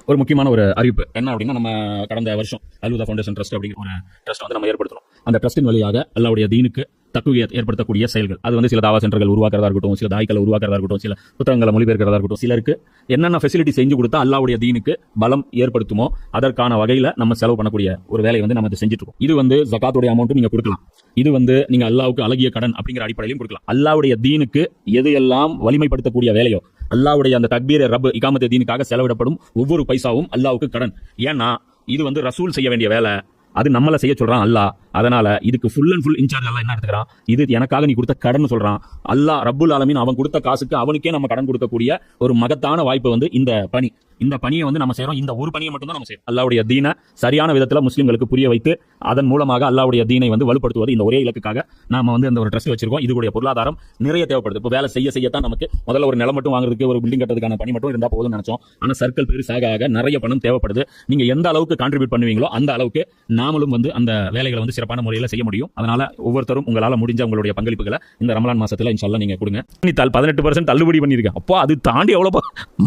ஒரு முக்கியமான ஒரு அறிவிப்பு என்ன அப்படின்னா, நம்ம கடந்த வருஷம் அல்ஹுதா ஃபவுண்டேஷன் ட்ரஸ்ட் அப்படிங்கிற ஒரு ட்ரஸ்ட் வந்து நம்ம ஏற்படுத்தணும். அந்த ட்ரஸ்டின் வழியாக அல்லாஹ்வுடைய தீனுக்கு தக்வீத் ஏற்படுத்தக்கூடிய செயல்கள், அது வந்து சில தாவா சென்டர்கள் உருவாக்குறதா இருக்கட்டும், சில தாய்க்களை உருவாக்குறதா இருக்கட்டும், சில புத்தகங்களை மொழிபெயர்க்கிறதா இருக்கட்டும், சிலருக்கு என்னென்ன ஃபெசிலிட்டி செஞ்சு கொடுத்தா அல்லாஹ்வுடைய தீனுக்கு பலம் ஏற்படுத்துமோ அதற்கான வகையில் நம்ம செலவு பண்ணக்கூடிய ஒரு வேலையை வந்து நம்ம செஞ்சுட்டு இருக்கோம். இது வந்து ஜகாத்துடைய அமௌண்ட்டும் நீங்க கொடுக்கலாம். இது வந்து நீங்க அல்லாஹ்வுக்கு அழகிய கடன் அப்படிங்கிற அடிப்படையிலும் கொடுக்கலாம். அல்லாஹ்வுடைய தீனுக்கு எது எல்லாம் வலிமைப்படுத்தக்கூடிய வேலையோ, அல்லாஹ்வுடைய அந்த தக்பீர் ரப் இகாமத் தீனுக்காக செலவிடப்படும் ஒவ்வொரு பைசாவும் அல்லாஹ்வுக்கு கடன். ஏன்னா இது வந்து ரசூல் செய்ய வேண்டிய வேலை, அது நம்மள செய்ய சொல்றான் அல்லாஹ். அதனால இதுக்கு ஃபுல் அண்ட் ஃபுல் இன்சார்ஜ் அல்லாஹ் என்ன எடுத்துக்கிறான், இது எனக்காக நீ கொடுத்த கடன் சொல்றான் அல்லாஹ் ரப்புல் ஆலமீன். அவன் கொடுத்த காசுக்கு அவனுக்கே நம்ம கடன் கொடுக்கக்கூடிய ஒரு மகத்தான வாய்ப்பு வந்து இந்த பணியை வந்து நம்ம செய்யறோம். இந்த ஒரு பணியை மட்டும் தான் நம்ம செய்யறோம். அல்லாஹ்வுடைய தீனை சரியான விதத்தில் முஸ்லிம்களுக்கு புரிய வைத்து அதன் மூலமாக அல்லாஹ்வுடைய தீனை வந்து வலுப்படுத்துவது இந்த ஒரே இலக்குக்காக நாம வந்து அந்த ஒரு ட்ரஸ்ட் வச்சிருக்கோம். இதுடைய பொருளாதாரம் நிறைய தேவைப்படுது. இப்போ வேலை செய்யத்தான் நமக்கு முதல்ல ஒரு நிலம் மட்டும் வாங்குறதுக்கு, ஒரு பில்டிங் கட்டுறதுக்கான பணி மட்டும் இருந்தால் போதும்னு நினைச்சோம். ஆனால் சர்க்கிள் பெருசாக ஆக நிறைய பணம் தேவைப்படுது. நீங்க எந்த அளவுக்கு கான்ட்ரிபியூட் பண்ணுவீங்களோ அந்த அளவுக்கு நாமளும் வந்து அந்த வேலைகளை வந்து சிறப்பான முறையில் செய்ய முடியும். அதனால ஒவ்வொருத்தரும் உங்களால் முடிஞ்ச உங்களுடைய பங்களிப்புகளை இந்த ரமலான் மாசத்துல இன்ஷால்லா நீங்க கொடுங்க. 18% தள்ளுபடி பண்ணிருக்கேன். அப்போ அது தாண்டி எவ்வளோ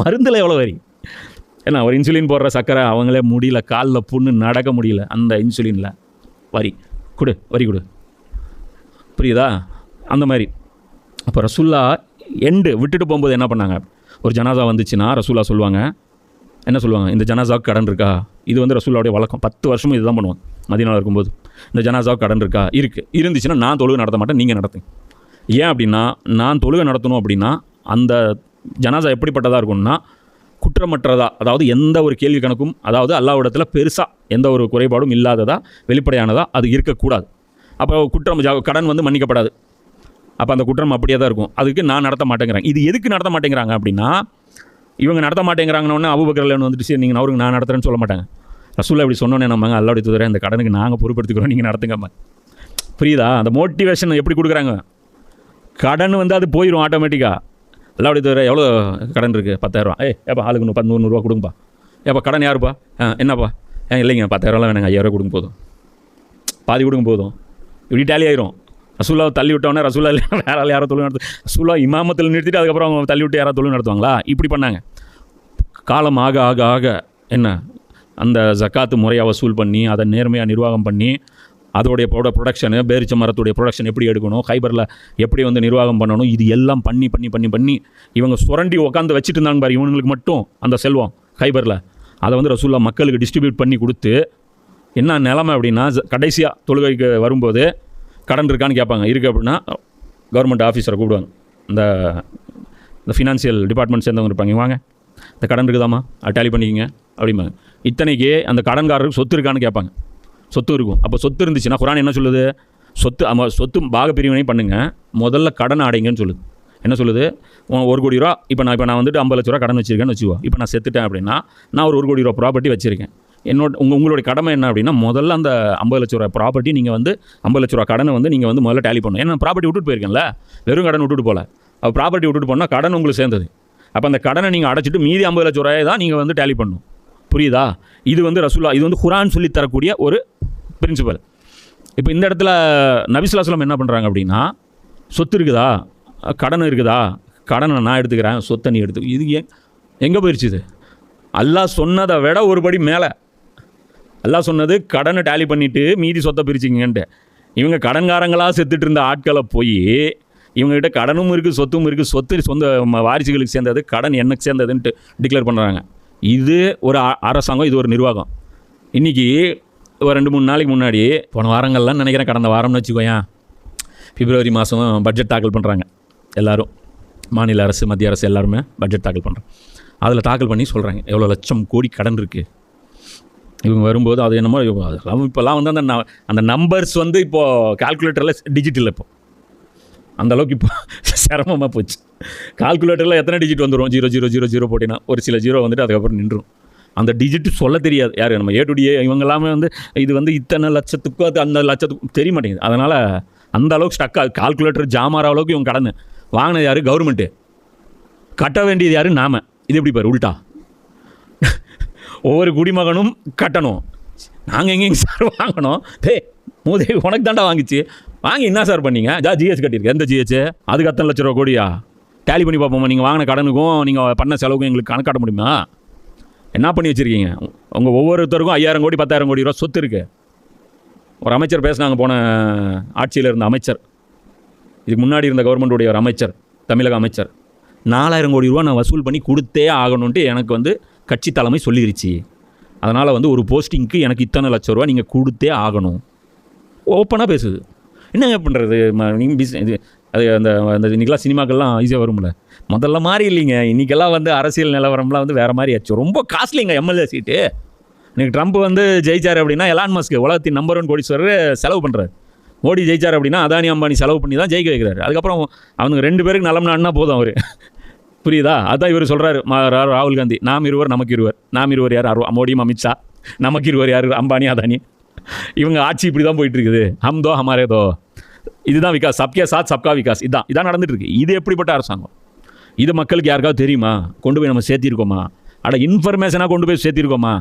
மருந்துல எவ்வளோ வரி ஏன்னா, ஒரு இன்சுலின் போடுற சக்கரை அவங்களே முடியல, காலில் புண்ணு நடக்க முடியல, அந்த இன்சுலினில் வரி கொடு, புரியுதா? அந்த மாதிரி. அப்போ ரசூல்லா விட்டுட்டு போகும்போது என்ன பண்ணாங்க, ஒரு ஜனாசா வந்துச்சுன்னா ரசூல்லா சொல்லுவாங்க, என்ன சொல்லுவாங்க, இந்த ஜனாசாவுக்கு கடன் இருக்கா? இது வந்து ரசூல்லாவுடைய வழக்கம். 10 வருஷமும் இதுதான் பண்ணுவாங்க. மதீனாவில் இருக்கும்போது இந்த ஜனாசாவுக்கு கடன் இருக்கா? இருந்துச்சுன்னா நான் தொழுகை நடத்த மாட்டேன், நீங்கள் நடத்துங்க. ஏன் அப்படின்னா, நான் தொழுகை நடத்தணும் அப்படின்னா அந்த ஜனாசா எப்படிப்பட்டதாக இருக்கும்னா, குற்றமற்றதா, அதாவது எந்த ஒரு கேள்வி கணக்கும், அதாவது அல்லாஹ்விடத்தில் பெருசாக எந்த ஒரு குறைபாடும் இல்லாததா, வெளிப்படையானதா அது இருக்கக்கூடாது. அப்போ கடன் வந்து மன்னிக்கப்படாது. அப்போ அந்த குற்றம் அப்படியே தான் இருக்கும். அதுக்கு நான் நடத்த மாட்டேங்கிறாங்க. இது எதுக்கு நடத்த மாட்டேங்கிறாங்க அப்படின்னா, இவங்க நடத்த மாட்டேங்கிறாங்கன்னு அபூபக்கர் வந்துட்டு சரி நீங்கள் அவருக்கு நான் நடத்துகிறேன்னு சொல்ல மாட்டாங்க. ரசூலுல்லாஹ் இப்படி சொன்னோன்னே நம்ம அல்லாஹ்வுடைய தூதரே அந்த கடனுக்கு நாங்கள் பொறுப்பெடுத்துக்கிறோம், நீங்கள் நடத்துங்கம்மா. புரியுதா? அந்த மோட்டிவேஷன் எப்படி கொடுக்குறாங்க? கடன் வந்து அது போயிடும் ஆட்டோமேட்டிக்காக. அல்லாஹ்வுடைய தூதரே எவ்வளோ கடன் இருக்குது? 10,000. ஏப்பா ஆளுக்கு 100 ரூபா கொடுங்கப்பா. ஏப்பா கடன் யாருப்பா? என்னப்பா? இல்லைங்க 10,000 வேணாங்க, 5,000 கொடுங்க போதும், பாதி கொடுங்க போதும். இப்படி டேலி ஆயிரும். ரசூலுல்லாஹ் தள்ளி விட்டோன்னே ரசூலுல்லாஹ் வேற ஆள் யாரோ தொழில் நடத்து, ரசூலுல்லாஹ் இமாமத்தில் நிறுத்திட்டு அதுக்கப்புறம் அவங்க தள்ளி விட்டு யாராவது தொழில் நடத்துவாங்களா? இப்படி பண்ணாங்க. காலம் ஆக ஆக ஆக என்ன, அந்த ஜக்காத்து முறையாக வசூல் பண்ணி அதை நேர்மையாக நிர்வாகம் பண்ணி அதோடைய ப்ரொடக்ஷனு, பேரிச்ச மரத்துடைய ப்ரொடக்ஷன் எப்படி எடுக்கணும், ஹைபரில் எப்படி வந்து நிர்வாகம் பண்ணணும், இது எல்லாம் பண்ணி பண்ணி பண்ணி பண்ணி இவங்க சுரண்டி உட்காந்து வச்சுட்டு இருந்தாங்க பாரு. இவங்களுக்கு மட்டும் அந்த செல்வம் ஹைபரில் அதை வந்து ரசூலுல்லாஹ் மக்களுக்கு டிஸ்ட்ரிபியூட் பண்ணி கொடுத்து என்ன நிலைமை அப்படின்னா, கடைசியாக தொழுகைக்கு வரும்போது கடன் இருக்கான்னு கேட்பாங்க. இருக்குது அப்படின்னா கவர்மெண்ட் ஆஃபீஸரை கூப்பிடுவாங்க, இந்த ஃபினான்ஷியல் டிபார்ட்மெண்ட் சேர்ந்தவங்க இருப்பாங்க, வாங்க இந்த கடன் இருக்குதாம்மா அது டேலி பண்ணிக்கிங்க அப்படிம்பாங்க. இத்தனைக்கு அந்த கடன்காரருக்கு சொத்து இருக்கான்னு கேட்பாங்க. சொத்து இருக்கும். அப்போ சொத்து இருந்துச்சுன்னா குர்ஆன் என்ன சொல்லுது, சொத்து பாக பிரிவினை பண்ணுங்கள், முதல்ல கடன் அடைங்கன்னு சொல்லுது. என்ன சொல்லுது? 1 கோடி ரூபா இப்போ நான் வந்துட்டு 50 லட்ச ரூபா கடன் வச்சுருக்கேன்னு வச்சுக்கோ. இப்போ நான் செத்துட்டேன் அப்படின்னா நான் ஒரு 1 கோடி ரூபா ப்ராப்பர்ட்டி வச்சுருக்கேன். உங்களுடைய கடமை என்ன அப்படின்னா, முதல்ல அந்த 50 லட்ச ரூபா ப்ராப்பர்ட்டி நீங்கள் வந்து 50 லட்ச ரூபா கடனை வந்து நீங்கள் வந்து முதல்ல டேலி பண்ணணும். ஏன்னா ப்ராப்பர்ட்டி விட்டுட்டு போயிருக்கேன்ல, வெறும் கடன் விட்டுட்டு போகல. அப்போ ப்ராப்பர்ட்டி விட்டுட்டு போனால் கடன் உங்களுக்கு சேர்ந்தது. அப்போ அந்த கடனை நீங்கள் அடைச்சிட்டு மீதி 50 லட்ச ரூபாயை தான் நீங்கள் வந்து டேலி பண்ணணும். புரியுதா? இது வந்து ரசூலுல்லாஹ், இது வந்து குர்ஆன் சொல்லி தரக்கூடிய ஒரு பிரின்சிபல். இப்போ இந்த இடத்துல நபி ஸல்லல்லாஹு அலைஹி வஸல்லம் என்ன பண்ணுறாங்க அப்படின்னா, சொத்து இருக்குதா, கடன் இருக்குதா, கடனை நான் எடுத்துக்கிறேன், சொத்தை நீ எடுத்து, இது எங்கே போயிடுச்சு? இது அல்லாஹ் சொன்னதை விட ஒரு படி மேலே. அல்லாஹ் சொன்னது கடனை டேலி பண்ணிவிட்டு மீதி சொத்தை பிரிச்சிங்கன்ட்டு. இவங்க கடன்காரங்களாக செத்துட்டு இருந்த ஆட்களை போய் இவங்ககிட்ட கடனும் இருக்குது சொத்தும் இருக்குது, சொத்து சொந்த வாரிசுகளுக்கு சேர்ந்தது, கடன் எனக்கு சேர்ந்ததுன்ட்டு டிக்ளேர் பண்ணுறாங்க. இது ஒரு அரசாங்கம், இது ஒரு நிர்வாகம். இன்றைக்கி ஒரு 2-3 நாளைக்கு முன்னாடி, போன வாரங்கள்லாம் நினைக்கிறேன், கடந்த வாரம்னு வச்சுக்கோயேன், பிப்ரவரி மாதம் பட்ஜெட் தாக்கல் பண்ணுறாங்க எல்லாரும். மாநில அரசு மத்திய அரசு எல்லாருமே பட்ஜெட் தாக்கல் பண்ணுறாங்க. அதில் தாக்கல் பண்ணி சொல்கிறாங்க எவ்வளோ லட்சம் கோடி கடன் இருக்குது. இவங்க வரும்போது அது என்னமோ அதெல்லாம் இப்போல்லாம் வந்து அந்த நம்பர்ஸ் வந்து இப்போது கால்குலேட்டரில் டிஜிட்டல், இப்போ அந்தளவுக்கு இப்போ சிரமமாக போச்சு. கால்குலேட்டரில் எத்தனை டிஜிட் வந்துடும், 0000 போட்டினா ஒரு சில ஜீரோ வந்துட்டு அதுக்கப்புறம் நின்றுடும். அந்த டிஜிட்டு சொல்ல தெரியாது யார், நம்ம A to D இவங்க எல்லாமே வந்து இது வந்து இத்தனை லட்சத்துக்கும் அது அந்த லட்சத்துக்கும் தெரிய மாட்டேங்குது. அதனால் அந்த அளவுக்கு ஸ்டக்காக கால்குலேட்டர் ஜாமாற அளவுக்கு இவங்க கடன் வாங்கினது யார்? கவர்மெண்ட்டு. கட்ட வேண்டியது யார்? நாம. இது எப்படி பாரு உல்ட்டா, ஒவ்வொரு குடிமகனும் கட்டணும். நாங்கள் எங்கேங்க சார் வாங்கணும்? மூதேவி உனக்கு தாண்டா வாங்கிச்சு, வாங்கி என்ன சார் பண்ணீங்க? ஜிஹெச் கட்டியிருக்கு. எந்த ஜிஹெச்? அதுக்கு 10 லட்ச ரூபா கோடியா? டேலி பண்ணி பார்ப்போமா? நீங்கள் வாங்கின கடனுக்கும் நீங்கள் பண்ண செலவுக்கும் எங்களுக்கு கணக்காட்ட முடியுமா? என்ன பண்ணி வச்சுருக்கீங்க? உங்கள் ஒவ்வொருத்தருக்கும் 5000 கோடி 10,000 கோடி ரூபா சொத்து இருக்குது. ஒரு அமைச்சர் பேசினாங்க, போன ஆட்சியில் இருந்த அமைச்சர், இதுக்கு முன்னாடி இருந்த கவர்மெண்ட்டுடைய ஒரு அமைச்சர், தமிழக அமைச்சர், 4000 கோடி ரூபா நான் வசூல் பண்ணி கொடுத்தே ஆகணுன்ட்டு எனக்கு வந்து கட்சி தலைமை சொல்லிருச்சு. அதனால் வந்து ஒரு போஸ்டிங்க்கு எனக்கு இத்தனை லட்சம் ரூபா நீங்கள் கொடுத்தே ஆகணும். ஓப்பனாக பேசுது. என்னங்க பண்ணுறது? நீங்கள் இது அது அந்த இன்றைக்கெல்லாம் சினிமாக்கள்லாம் ஈஸியாக வரும்ல. முதல்ல மாதிரி இல்லைங்க. இன்றைக்கெல்லாம் வந்து அரசியல் நிலவரம்லாம் வந்து வேறு மாதிரி ஆச்சு. ரொம்ப காஸ்ட்லிங்க எம்எல்ஏ சீட்டு. இன்றைக்கி ட்ரம்ப் வந்து ஜெயிச்சார் அப்படின்னா எலான் மஸ்க் உலகத்தின் நம்பர் 1 கோடீஸ்வரர் செலவு பண்ணுறாரு. மோடி ஜெயிச்சார் அப்படின்னா அதானி அம்பானி செலவு பண்ணி தான் ஜெயிக்க வைக்கிறாரு. அதுக்கப்புறம் அவனுக்கு 2 பேருக்கு நலம்னா போதும் அவர். புரியுதா? அதான் இவர் சொல்கிறாரு, ராகுல் காந்தி, நாம் இருவர் நமக்கு இருவர். நாம் இருவர் யார்? மோடியும் அமித்ஷா. நமக்கு இருவர் யார்? அம்பானி அதானி. இவங்க ஆட்சி இப்படி தான் போயிட்டுருக்குது. ஹம் தோ ஹமாரே தோ. இதுதான் விகாஸ். சப்கே சாத் சப்கா விகாஸ். இதான் நடந்துட்டு இருக்கு. இது எப்படிப்பட்ட அரசாங்கம்? இது மக்களுக்கு யாருக்காவது தெரியுமா? கொண்டு போய் நம்ம சேர்த்திருக்கோமா? இன்ஃபர்மேஷனாக கொண்டு போய் சேர்த்திருக்கோமா?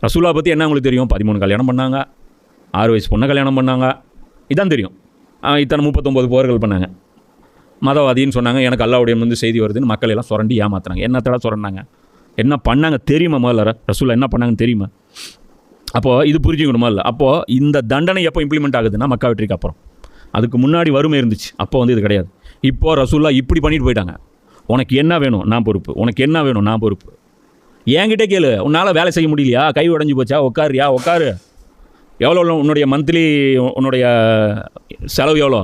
ரசூலா பற்றி என்ன உங்களுக்கு தெரியும்? 13 கல்யாணம் பண்ணாங்க, 6 வயசு பொண்ணை கல்யாணம் பண்ணாங்க, இதான் தெரியும். இத்தனை 39 போர்கள் பண்ணாங்க. மதவாதின்னு சொன்னாங்க. எனக்கு அல்லாவுடைய வந்து செய்தி வருதுன்னு மக்கள் எல்லாம் சுரண்டி ஏமாத்துறாங்க. என்னத்தடா சுரண்டாங்க? என்ன பண்ணாங்க தெரியுமா? முதல்ல ரசூலா என்ன பண்ணாங்கன்னு தெரியுமா? அப்போது இது புரிஞ்சுக்கணுமா இல்லை? அப்போது இந்த தண்டனை எப்போ இம்ப்ளிமெண்ட் ஆகுதுன்னா மக்கா வெற்றிக்கு அப்புறம். அதுக்கு முன்னாடி வறுமை இருந்துச்சு, அப்போ வந்து இது கிடையாது. இப்போது ரசூல்லா இப்படி பண்ணிட்டு போயிட்டாங்க. உனக்கு என்ன வேணும் நான் பொறுப்பு, உனக்கு என்ன வேணும் நான் பொறுப்பு. என்கிட்ட கேளு, உன்னால் வேலை செய்ய முடியலையா? கை உடஞ்சி போச்சா? உட்காரு. எவ்வளோ உன்னுடைய மந்த்லி, உன்னுடைய செலவு எவ்வளோ?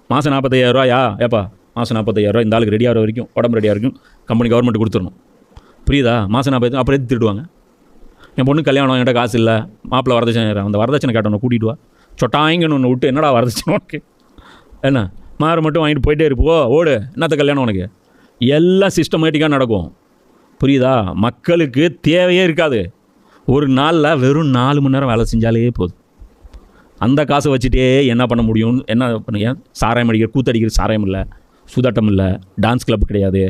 மாதம் 45,000 ரூபாயா? ஏப்பா மாதம் 45,000 ரூபா இந்த ஆளுக்கு ரெடி ஆகிற வரைக்கும், உடம்பு ரெடியாக இருக்கும், கம்பெனி கவர்மெண்ட் கொடுத்துடணும். புரியுதா? மாதம் 40, அப்புறம் எது திருடுவாங்க? என் பொண்ணு கல்யாணம், என்கிட்ட காசு இல்லை, மாப்பிள்ளை வரதட்சணை, அந்த வரதட்சணை கேட்டவனை கூட்டிகிட்டு வா. சொட்டாங்கன்னு ஒன்று விட்டு என்னடா வரதட்சணை உனக்கு? என்ன மாறு மட்டும் வாங்கிட்டு போயிட்டே இருப்போ, ஓடு, என்னத்த கல்யாணம் உனக்கு? எல்லாம் சிஸ்டமேட்டிக்காக நடக்கும். புரியுதா? மக்களுக்கு தேவையே இருக்காது. ஒரு நாளில் வெறும் 4 மணி நேரம் வேலை செஞ்சாலே போதும். அந்த காசை வச்சுட்டே என்ன பண்ண முடியும்? என்ன பண்ணுங்க? சாராயம் அடிக்கிற, கூத்தடிக்கிற, சாராயம் இல்லை, சுதாட்டம் இல்லை, டான்ஸ் கிளப் கிடையாது,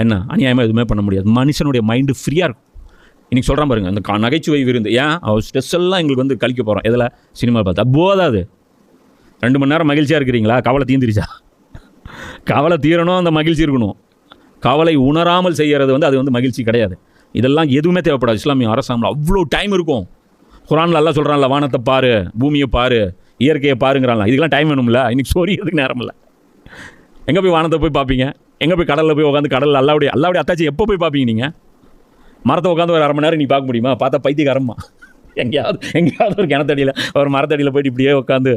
என்ன அநியாயமாக எதுவுமே பண்ண முடியாது. மனுஷனுடைய மைண்டு ஃப்ரீயாக இருக்கும். இன்றைக்கி சொல்கிறான் பாருங்கள், அந்த நகைச்சுவை விருந்து. ஏன் அவர் ஸ்ட்ரெஸ் எல்லாம் எங்களுக்கு வந்து கழிக்க போகிறோம். எதில்? சினிமா பார்த்தா போதாது. 2 மணி நேரம் மகிழ்ச்சியாக இருக்கிறீங்களா? கவலை தீந்துருச்சா? கவலை தீரணும், அந்த மகிழ்ச்சி இருக்கணும். கவலை உணராமல் செய்கிறது வந்து அது வந்து மகிழ்ச்சி கிடையாது. இதெல்லாம் எதுவுமே தேவைப்படாது. இஸ்லாமிய அரசாங்கம் அவ்வளோ டைம் இருக்கும். குரானில் எல்லாம் சொல்கிறான்ல, வானத்தை பாரு, பூமியை பாரு, இயற்கையை பாருங்கிறான்ல. இதுக்கெல்லாம் டைம் வேணும்ல. இன்றைக்கி சொரியதுக்கு நேரம் இல்லை. எங்கே போய் வானத்தை போய் பார்ப்பீங்க? எங்கே போய் கடலில் போய் உட்காந்து கடலில் அல்லாவுடைய அத்தாச்சி எப்போ போய் பார்ப்பீங்க? நீங்கள் மரத்தை உட்காந்து ஒரு 1/2 மணி நேரம் நீ பார்க்க முடியுமா? பார்த்தா பைத்தியக்காரமா. எங்கேயாவது ஒரு கிணத்தடியில், ஒரு மரத்தடியில் போயிட்டு இப்படியே உட்காந்து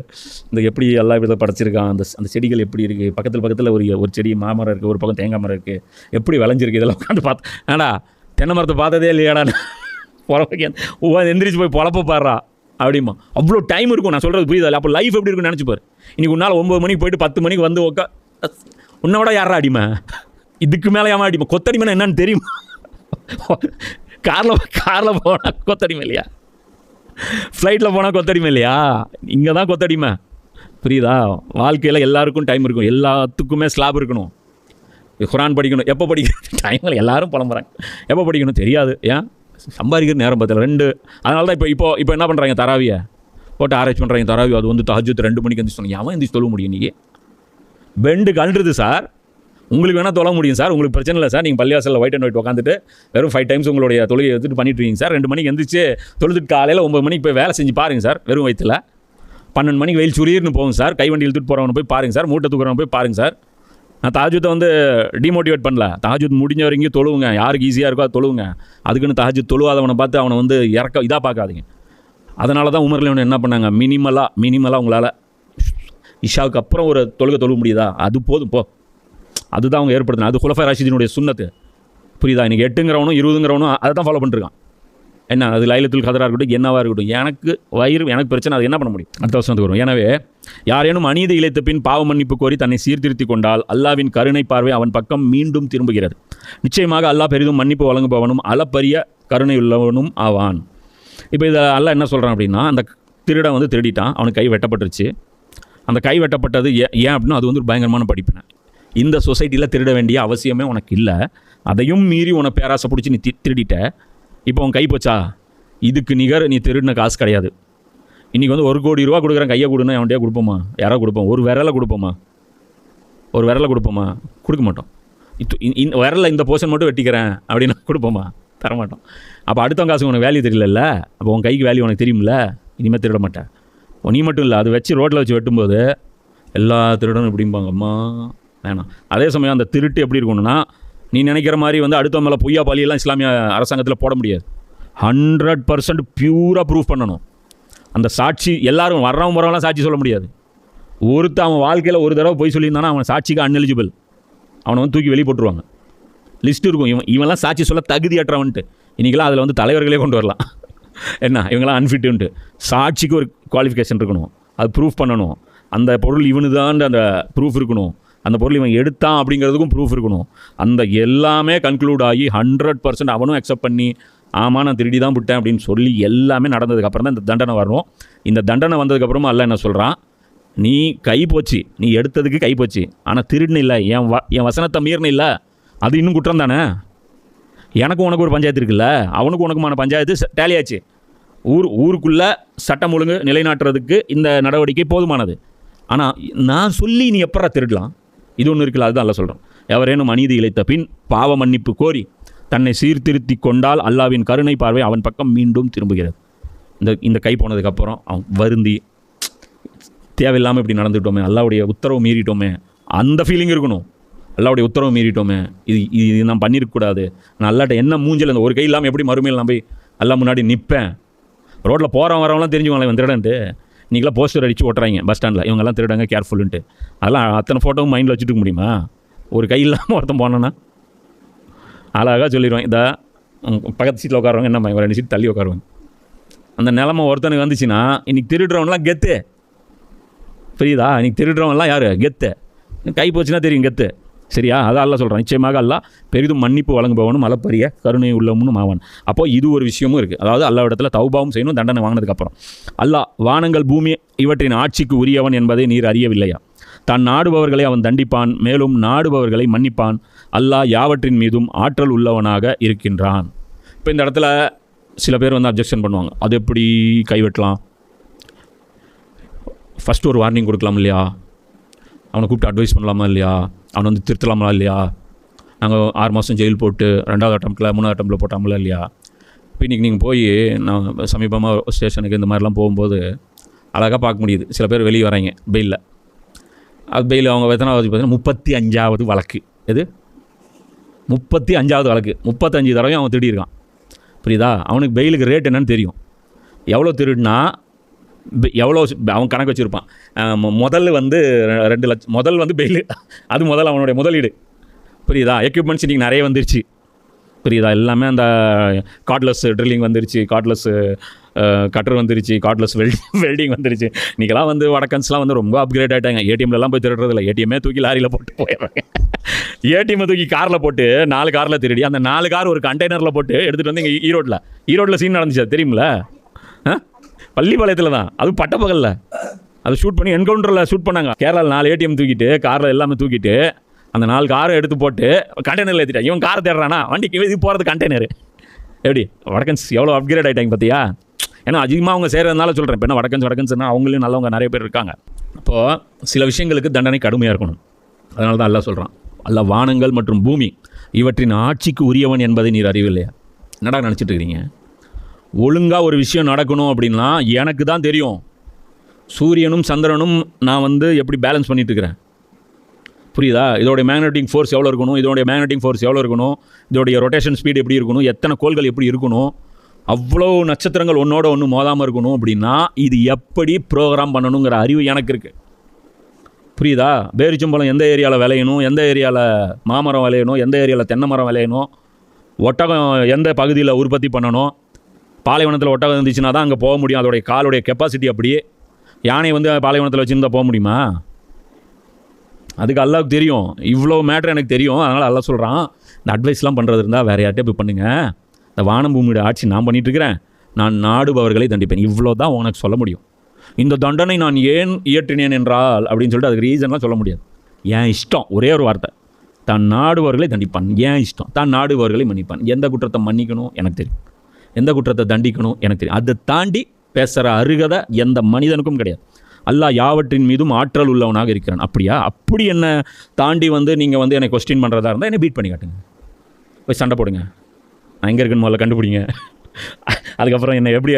இந்த எப்படி எல்லா வித படைச்சிருக்கான், அந்த செடிகள் எப்படி இருக்குது, பக்கத்தில் ஒரு செடி மாமரம் இருக்குது, ஒரு பக்கம் தேங்காய் மரம் இருக்குது, எப்படி விளைஞ்சிருக்கு, இதெல்லாம் உட்காந்து பார்த்து. ஏடா தென்னை மரத்தை பார்த்ததே இல்லையாடா, எந்திரிச்சு போய் பொழப்ப பாடுறா அப்படிமா. அவ்வளோ டைம் இருக்கும். நான் சொல்கிறது புரியுதா? அப்போ லைஃப் எப்படி இருக்குன்னு நினச்சிப்பார். இன்றைக்கி உன்னால் 9 மணிக்கு போயிட்டு 10 மணிக்கு வந்து உன்னோட யாரா அடிமை? இதுக்கு மேலே ஏமா அடிமை? கொத்தடிமைனா என்னன்னு தெரியுமா? காரில் போனால் கொத்தடிமை இல்லையா? ஃப்ளைட்டில் போனால் கொத்தடிமை இல்லையா? இங்கே தான் கொத்தடிமை. புரியுதா? வாழ்க்கையில் எல்லாருக்கும் டைம் இருக்கும். எல்லாத்துக்குமே ஸ்லாப் இருக்கணும். குரான் படிக்கணும். எப்போ படிக்கணும்? டைமில் எல்லோரும் புலம்புறாங்க. எப்போ படிக்கணும் தெரியாது. ஏன்? சம்பாதிக்கிற நேரம் பார்த்தல 2. அதனால தான் இப்போ என்ன பண்ணுறாங்க? தராவியை போட்டு ஆராய்ச்சி பண்ணுறாங்க. தராவி அது வந்து தஹஜ்ஜுத் 2 மணிக்கு எந்திரிச்சு சொன்னாங்க. அவன் எந்திரிச்சு தொழ முடியும்? நீங்கள் பெண்டு கழுறது சார். உங்களுக்கு வேணால் தொழ முடியும் சார், உங்களுக்கு பிரச்சனை இல்லை சார். நீங்கள் பள்ளிவாசலில் ஒயிட் அண்ட் ஒயிட் உட்காந்துட்டு வெறும் 5 டைம்ஸ் உங்களுடைய தொழுகை எடுத்துகிட்டு பண்ணிட்டு இருக்கீங்க சார். 2 மணிக்கு எந்திரிச்சு தொழுதுட்டு காலையில் 9 மணிக்கு போய் வேலை செஞ்சு பாருங்கள் சார். வெறும் வயிற்றில் 12 மணிக்கு வெயில் சுரீர்னு போகும் சார். கைவண்டி இழுத்துட்டு போகிறவனை போய் பாருங்கள் சார். மூட்டை தூக்குறவனை போய் பாருங்கள் சார். நான் தஹஜ்ஜுத்தை வந்து டிமோட்டிவேட் பண்ணல. தஹஜ்ஜுத் முடிஞ்ச வரைக்கும் தொழுவுங்க. யாருக்கு ஈஸியாக இருக்கோ அது தொழுவுங்க. அதுக்குன்னு தஹஜ்ஜுத் தொழுவாதவனை பார்த்து அவனை வந்து இதாக பார்க்காதீங்க. அதனால தான் உமர்ல என்ன பண்ணாங்க? மினிமலாக உங்களால் இஷாவுக்கு அப்புறம் ஒரு தொழுக முடியுதா? அது போதும் போ. அதுதான் அவங்க ஏற்படுத்தின. அது குலஃபை ராஷிதினுடைய சுன்னத்து. புரியுதா? இன்றைக்கி 8ங்கிறவனும் 20ங்கிறவனும் அதை தான் ஃபாலோ பண்ணிருக்கான். என்ன அது லைலத்துல் கதராக இருக்கட்டும், என்னவாக இருக்கட்டும், எனக்கு பிரச்சனை, அது என்ன பண்ண முடியும்? அடுத்த வருஷத்துக்கு வரும். எனவே யாரேனும் அநீதி இழைத்த பின் பாவ மன்னிப்பு கோரி தன்னை சீர்திருத்தி கொண்டால் அல்லாவின் கருணை பார்வை அவன் பக்கம் மீண்டும் திரும்புகிறது. நிச்சயமாக அல்லாஹ் பெரிதும் மன்னிப்பு வழங்குபவனும் அளப்பரிய கருணை உள்ளவனும் ஆவான். இப்போ இதை அல்லாஹ் என்ன சொல்கிறான் அப்படின்னா, அந்த திருடன் வந்து திருடிட்டான், அவனுக்கு கை வெட்டப்பட்டுருச்சு. அந்த கை வெட்டப்பட்டது ஏன் அப்படின்னா அது வந்து ஒரு பயங்கரமான படிப்பினை. இந்த சொசைட்டியில் திருட வேண்டிய அவசியமே உனக்கு இல்லை. அதையும் மீறி உன பேராசை பிடிச்சி நீ திருடிட்ட. இப்போ உன் கை போச்சா? இதுக்கு நிகர் நீ திருடின காசு கிடையாது. இன்றைக்கி வந்து 1 கோடி ரூபா கொடுக்குறேன், கையை கொடுன்னா அவன்கிட்டே கொடுப்போமா? யாரோ கொடுப்போம்? ஒரு விரலை கொடுப்போமா? கொடுக்க மாட்டோம். விரலில் இந்த போர்ஷன் மட்டும் வெட்டிக்கிறேன் அப்படின்னா கொடுப்போமா? தரமாட்டோம். அப்போ அடுத்தவங்க காசு உனக்கு வேல்யூ தெரியல, அப்போ உன் கைக்கு வேல்யூ உனக்கு தெரியுமில்ல, இனிமேல் திருட மாட்டேன். நீ மட்டும் இல்லை, அது வச்சு ரோட்டில் வச்சு வெட்டும்போது எல்லா திருடனும் இப்படிம்பாங்க, அம்மா வேணாம். அதே சமயம் அந்த திருட்டு எப்படி இருக்கணும்னா, நீ நினைக்கிற மாதிரி வந்து அடுத்த மேலே பொய்யா பழியெல்லாம் இஸ்லாமிய அரசாங்கத்தில் போட முடியாது. 100% பியூராக ப்ரூஃப் பண்ணணும். அந்த சாட்சி எல்லாரும் வரவங்கலாம் சாட்சி சொல்ல முடியாது. அவன் வாழ்க்கையில் ஒரு தடவை போய் சொல்லியிருந்தானா அவன் சாட்சிக்கு அன்எலிஜிபிள், அவனை வந்து தூக்கி வெளியே போட்டுருவாங்க. லிஸ்ட் இருக்கும், இவன்லாம் சாட்சி சொல்ல தகுதியற்றவன்ட்டு. இன்றைக்கெல்லாம் அதில் வந்து தலைவர்களே கொண்டு வரலாம். என்ன இவங்களாம் அன்ஃபிட்டுன்ட்டு. சாட்சிக்கு ஒரு குவாலிஃபிகேஷன் இருக்கணும், அது ப்ரூஃப் பண்ணணும். அந்த பொருள் இவனுதான் அந்த ப்ரூஃப் இருக்கணும், அந்த பொருள் இவன் எடுத்தான் அப்படிங்கிறதுக்கும் ப்ரூஃப் இருக்கணும். அந்த எல்லாமே கன்க்ளூட் ஆகி 100% அவனும் அக்செப்ட் பண்ணி ஆமாம் நான் திருடி தான் விட்டேன் அப்படின்னு சொல்லி எல்லாமே நடந்ததுக்கப்புறம் தான் இந்த தண்டனை வரணும். இந்த தண்டனை வந்ததுக்கப்புறமா அல்ல என்ன சொல்கிறான், நீ கை போச்சு, நீ எடுத்ததுக்கு கை போச்சு, ஆனால் திருடுன்னு இல்லை, என் வசனத்தை மீறின இல்லை, அது இன்னும் குற்றம் தானே. எனக்கும் உனக்கு ஒரு பஞ்சாயத்து இருக்குல்ல, அவனுக்கும் உனக்குமான பஞ்சாயத்து டேலியாச்சு. ஊருக்குள்ளே சட்டம் ஒழுங்கு நிலைநாட்டுறதுக்கு இந்த நடவடிக்கை போதுமானது. ஆனால் நான் சொல்லி நீ எப்படா திருடலாம், இது ஒன்று இருக்குல்ல, அதுதான் அல்ல சொல்கிறோம். எவரேனும் அநீதி இழைத்த பின் பாவ மன்னிப்பு கோரி தன்னை சீர்திருத்தி கொண்டால் அல்லாவின் கருணை பார்வை அவன் பக்கம் மீண்டும் திரும்புகிறது. இந்த கை போனதுக்கப்புறம் அவன் வருந்தி தேவையில்லாமல் இப்படி நடந்துட்டோமே, அல்லாவுடைய உத்தரவு மீறிட்டோமே, அந்த ஃபீலிங் இருக்கணும். அல்லாவுடைய உத்தரவு மீறிட்டோமே, இது நான் பண்ணியிருக்கக்கூடாது, நான் அல்லாட்ட என்ன மூஞ்சில் இந்த ஒரு கை இல்லாமல் எப்படி மறுமையில் நான் போய் அல்லா முன்னாடி நிற்பேன். ரோட்டில் போகிறவன் வரவங்களாம் தெரிஞ்சுவாங்களே இவன் திருடன்ட்டு. இன்றைக்கெலாம் போஸ்டர் அடித்து ஓட்டுறாங்க பஸ் ஸ்டாண்டில், இவங்கெல்லாம் திருடாங்க கேர்ஃபுல்ன்ட்டு. அதெல்லாம் அத்தனை ஃபோட்டோவும் மைண்டில் வச்சுட்டு முடியுமா? ஒரு கை இல்லாமல் ஒருத்தன் போனோன்னா அழகாக சொல்லிடுவேன், இதா பக்கத்து சீட்டில் உட்காருவாங்க, என்ன 2 சீட் தள்ளி உட்காருவாங்க. அந்த நிலமை ஒருத்தனுக்கு வந்துச்சுன்னா இன்றைக்கி திருடுறவன்லாம் கெத்து, புரியுதா? இன்றைக்கி திருடுறவன்லாம் யார் கெத்து? கை போச்சுன்னா தெரியும் கெத்து, சரியா? அதான் அல்லா சொல்கிறான், நிச்சயமாக அல்லா பெரிதும் மன்னிப்பு வழங்குபவனும் அளப்பரிய கருணை உள்ளவனும் ஆவான். அப்போது இது ஒரு விஷயமும் இருக்குது. அதாவது அல்லாவிடத்தில் தௌபாவும் செய்யணும் தண்டனை வாங்கினதுக்கப்புறம். அல்லாஹ் வானங்கள் பூமி இவற்றின் ஆட்சிக்கு உரியவன் என்பதை நீர் அறியவில்லையா? தான் நாடுபவர்களை அவன் தண்டிப்பான், மேலும் நாடுபவர்களை மன்னிப்பான். அல்லாஹ் யாவற்றின் மீதும் ஆற்றல் உள்ளவனாக இருக்கின்றான். இப்போ இந்த இடத்துல சில பேர் வந்து அப்ஜெக்ஷன் பண்ணுவாங்க, அது எப்படி கைவெட்டலாம்? ஃபஸ்ட்டு ஒரு வார்னிங் கொடுக்கலாம் இல்லையா? அவனை கூப்பிட்டு அட்வைஸ் பண்ணலாமா இல்லையா? அவனை வந்து திருத்தலாமா இல்லையா? நாங்கள் 6 மாதம் ஜெயில் போட்டு 2வது அட்டம்ப்டில் 3வது அட்டம்ப்டில் போட்டாமல இல்லையா? இப்போ இன்றைக்கி நீங்கள் போய் நான் சமீபமாக ஸ்டேஷனுக்கு இந்த மாதிரிலாம் போகும்போது அழகாக பார்க்க முடியுது. சில பேர் வெளியே வராங்க பெயிலில். அது பெயில் அவங்க எத்தனாவது பார்த்தீங்கன்னா 35வது வழக்கு. எது 35வது வழக்கு? 35 தடவையும் அவன் திருடியிருக்கான், புரியுதா? அவனுக்கு பெயிலுக்கு ரேட் என்னன்னு தெரியும். எவ்வளோ திருடுனா எவ்வளோ அவன் கணக்கு வச்சுருப்பான். முதல் வந்து 2 லட்சம், முதல் வந்து பெயில், அது முதல் அவனுடைய முதலீடு, புரியுதா? எக்யூப்மெண்ட்ஸ் இன்றைக்கி நிறைய வந்துருச்சு, புரியுதா? எல்லாமே அந்த கார்ட்லெஸ் ட்ரில்லிங் வந்துருச்சு, கார்ட்லெஸ் கட்டர் வந்துருச்சு, கார்ட்லெஸ் வெல்டிங் வந்துருச்சு. இன்றைக்கெல்லாம் வந்து வடக்கன்ஸ்லாம் வந்து ரொம்ப அப்கிரேட் ஆகிட்டாங்க. ஏடிஎம்லலாம் போய் திருடுறதில்ல, ஏடிஎம்மே தூக்கி லாரியில் போட்டு போயிடுறாங்க. ஏடிஎம்மை தூக்கி காரில் போட்டு 4 காரில் திருடி அந்த 4 கார் ஒரு கண்டெய்னரில் போட்டு எடுத்துகிட்டு வந்து இங்கே ஈரோட்டில் சீன் நடந்துச்சு, அது தெரியுமில்ல? பள்ளிப்பாளையத்தில் தான், அது பட்டப்பகலில் அது ஷூட் பண்ணி என்கவுண்டரில் ஷூட் பண்ணாங்க. கேரளாவில் 4 ஏடிஎம் தூக்கிட்டு காரில் எல்லாமே தூக்கிட்டு அந்த 4 காரை எடுத்து போட்டு கண்டெய்னரில் ஏற்றிட்டாங்க. இவன் காரை தேடுறானா, வண்டிக்கு இது போகிறது கண்டெய்னர். எப்படி வடக்கன்ஸ் எவ்வளோ அப்கிரேட் ஆகிட்டாங்க பார்த்தியா? ஏன்னா அதிகமாக அவங்க செய்கிறதுனால சொல்கிறேன். இப்போ என்ன வடக்கன்ஸ்னால் அவங்களையும் நல்லவங்க நிறைய பேர் இருக்காங்க. இப்போது சில விஷயங்களுக்கு தண்டனை கடுமையாக இருக்கணும். அதனால தான் அல்லாஹ் சொல்கிறான், அல்லாஹ் வானங்கள் மற்றும் பூமி இவற்றின் ஆட்சிக்கு உரியவன் என்பதை நீர் அறிவில்லையா? என்னடா நினச்சிட்டு இருக்கிறீங்க? ஒழுங்காக ஒரு விஷயம் நடக்கணும் அப்படின்னா எனக்கு தான் தெரியும். சூரியனும் சந்திரனும் நான் வந்து எப்படி பேலன்ஸ் பண்ணிகிட்ருக்கிறேன், புரியுதா? இதோடைய மேக்னெட்டிக் ஃபோர்ஸ் எவ்வளோ இருக்கணும், இதோடைய மேக்னெட்டிக் ஃபோர்ஸ் எவ்வளோ இருக்கணும், இதோடைய ரொட்டேஷன் ஸ்பீடு எப்படி இருக்கணும், எத்தனை கோள்கள் எப்படி இருக்கணும், அவ்வளோ நட்சத்திரங்கள் ஒன்றோட ஒன்று மோதாமல் இருக்கணும் அப்படின்னா இது எப்படி ப்ரோக்ராம் பண்ணணுங்கிற அறிவு எனக்கு இருக்குது, புரியுதா? பேரிச்சம்பழம் எந்த ஏரியாவில் விளையணும், எந்த ஏரியாவில் மாமரம் விளையணும், எந்த ஏரியாவில் தென்னை மரம் விளையணும், ஒட்டகம் எந்த பகுதியில் உற்பத்தி பண்ணணும், பாலைவனத்தில் ஒட்டகம் இருந்துச்சுன்னா தான் அங்கே போக முடியும், அதோடைய காலுடைய கெப்பாசிட்டி அப்படியே. யானை வந்து பாலைவனத்தில் வச்சுருந்தா போக முடியுமா? அதுக்கு அல்லாவுக்கு தெரியும், இவ்வளோ மேட்ரு எனக்கு தெரியும். அதனால் அல்லா சொல்கிறான், இந்த அட்வைஸ்லாம் பண்ணுறது இருந்தால் வேறு யார்கிட்டே போய் பண்ணுங்கள், இந்த வானம் பூமியோட ஆட்சி நான் பண்ணிகிட்ருக்கிறேன், நான் நாடுபவர்களை தண்டிப்பேன், இவ்வளோ தான் உனக்கு சொல்ல முடியும். இந்த தண்டனை நான் ஏன் இயற்றினேன் என்றால் அப்படின்னு சொல்லிட்டு அதுக்கு ரீசன்லாம் சொல்ல முடியாது. என் இஷ்டம், ஒரே ஒரு வார்த்தை, தான் நாடுபவர்களை தண்டிப்பான், ஏன் இஷ்டம், தான் நாடுபவர்களை மன்னிப்பான். எந்த குற்றத்தை மன்னிக்கணும் எனக்கு தெரியும், எந்த குற்றத்தை தண்டிக்கணும் எனக்கு தெரியும். அதை தாண்டி பேசுகிற அருகதை எந்த மனிதனுக்கும் கிடையாது. அல்லாஹ் யாவற்றின் மீதும் ஆற்றல் உள்ளவனாக இருக்கிறான். அப்படியா? அப்படி என்ன தாண்டி வந்து நீங்கள் வந்து என்னை கொஸ்டின் பண்ணுறதா இருந்தால் என்னை பீட் பண்ணி காட்டுங்க, போய் சண்டை போடுங்க, நான் எங்கே இருக்குன்னு முதல்ல கண்டுபிடிங்க. அதுக்கப்புறம் என்ன எப்படி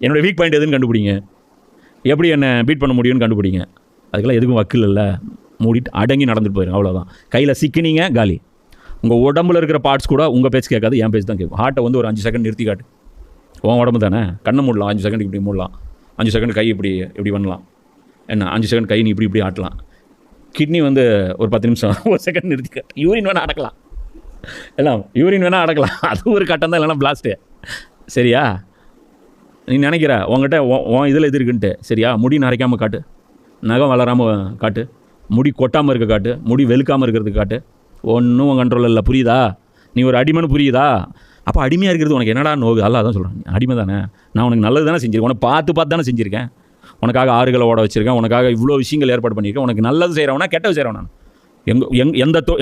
என்னோடய வீக் பாயிண்ட் எதுன்னு கண்டுபிடிங்க. எப்படி என்னை பீட் பண்ண முடியும்னு கண்டுபிடிங்க. அதுக்கெல்லாம் எதுக்கும் வக்கில் இல்லை. மூடிட்டு அடங்கி நடந்துட்டு போயிருங்க, அவ்வளோதான். கையில் சிக்கினீங்க காலி. உங்கள் உடம்புல இருக்கிற பார்ட்ஸ் கூட உங்கள் பேச்சு கேட்காது, என் பேச்சு தான் கேட்கும். ஹார்ட்டை வந்து ஒரு 5 செகண்ட் நிறுத்தி காட்டு. உன் உடம்பு தானே, கண்ணை மூடலாம் 5 செகண்ட், இப்படி மூடலாம் 5 செகண்ட், கை இப்படி பண்ணலாம் என்ன, 5 செகண்ட் கை நீ இப்படி ஆட்டலாம். கிட்னி வந்து ஒரு 10 நிமிஷம் 1 செகண்ட் நிறுத்தி காட்டு. யூரின் வேணால் அடக்கலாம், எல்லாம் யூரின் வேணால் அடக்கலாம். அது ஒரு கட்டம் தான், இல்லைனா பிளாஸ்ட்டு. சரியா? நீ நினைக்கிற உங்ககிட்ட உன் இதில் இது இருக்குன்ட்டு. சரியா? முடி நரைக்காமல் காட்டு, நகம் வளராமல் காட்டு, முடி கொட்டாமல் இருக்க காட்டு, முடி வெளுக்காமல் இருக்கிறதுக்கு காட்டு. ஒன்றும் உன் கண்ட்ரோல் இல்லை. புரியுதா? நீ ஒரு அடிமைன்னு புரியுதா? அப்போ அடிமையாக இருக்கிறது உனக்கு என்னடா நோகு? அல்ல அதான் சொல்கிறேன், அடிமை தானே. நான் உனக்கு நல்லது தானே செஞ்சுருக்கேன், உனக்கு பார்த்து தானே செஞ்சுருக்கேன். உனக்காக ஆறுகளை ஓட வச்சுருக்கேன், உனக்காக இவ்வளோ விஷயங்கள் ஏற்பாடு பண்ணியிருக்கேன். உனக்கு நல்லது செய்கிறவனா கெட்டது செய்கிறவன் நான்.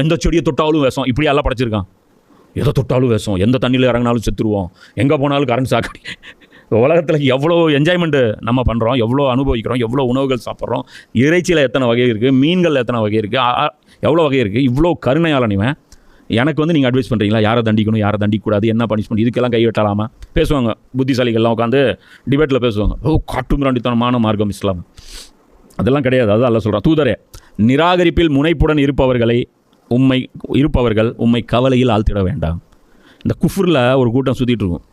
எந்த செடியை தொட்டாலும் விஷம், இப்படி எல்லாம் படைச்சிருக்கான். எதை தொட்டாலும் விஷம், எந்த தண்ணியில் இறங்கினாலும் செத்துருவோம், எங்கே போனாலும் கரண்ட் சாக்கடி. உலகத்தில் எவ்வளோ என்ஜாய்மெண்ட்டு நம்ம பண்ணுறோம், எவ்வளோ அனுபவிக்கிறோம், எவ்வளோ உணவுகள் சாப்பிட்றோம். இறைச்சியில் எத்தனை வகை இருக்குது, மீன்கள் எத்தனை வகை இருக்குது, எவ்வளோ வகை இருக்குது. இவ்வளோ கருணையாளனிவன் எனக்கு வந்து நீங்கள் அட்வைஸ் பண்ணுறீங்களா? யாரை தண்டிக்கணும், யாரை தண்டிக்கக்கூடாது, என்ன பனிஷ்மெண்ட், இதுக்கெல்லாம் கை வெட்டலாமா? பேசுவாங்க புத்திசாலிகள்லாம் உட்காந்து டிபேட்டில் பேசுவாங்க. காட்டுமிராண்டித்தனமான மார்க்கம் இஸ்லாம். அதெல்லாம் கிடையாது. அதுதான் அல்ல சொல்கிறான், தூதரே நிராகரிப்பில் முனைப்புடன் இருப்பவர்கள் உம்மை கவலையில் ஆழ்த்திட வேண்டாம். இந்த குஃப்ரில் ஒரு கூட்டம் சுற்றிட்டு இருக்கும்.